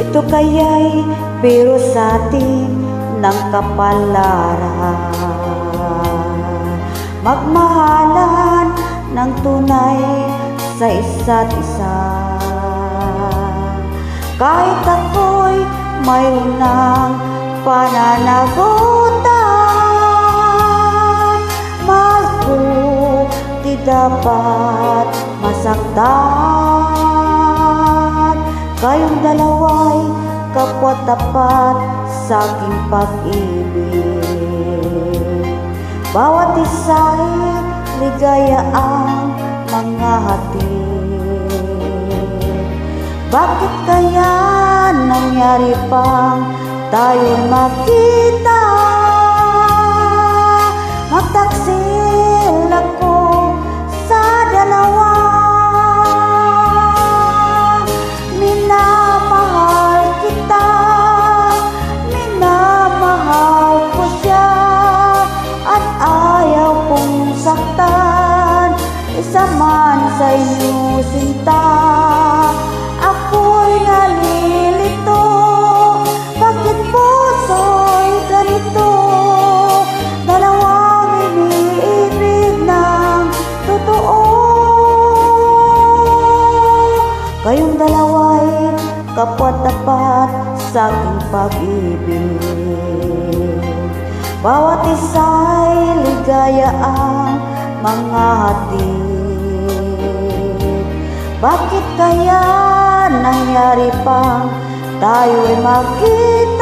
Ito kaya'y biro sa atin ng kapalaran, magmahalan ng tunay sa isa't isa. Kahit ako'y mayroon ng pananagutan, mahal ko di dapat masaktan. Kayong dalawa'y kapwa-tapat sa aking pag-ibig, bawat isa'y ligaya ang mga hatid. Bakit kaya nangyari pang tayo'y makita? Magtaksil ako sa dalawa. Minamahal kita, minamahal ko siya, at ayaw kong saktan isa man sa inyo sinta. Ako'y nalilito, bakit puso'y ganito? Dalawang iniibig ng totoo. Kayong dalawa'y kapwa-tapat sa aking pag-ibig, bawat isa'y ligaya ang mga hatid. Bakit kaya nangyari pang tayo'y magkita?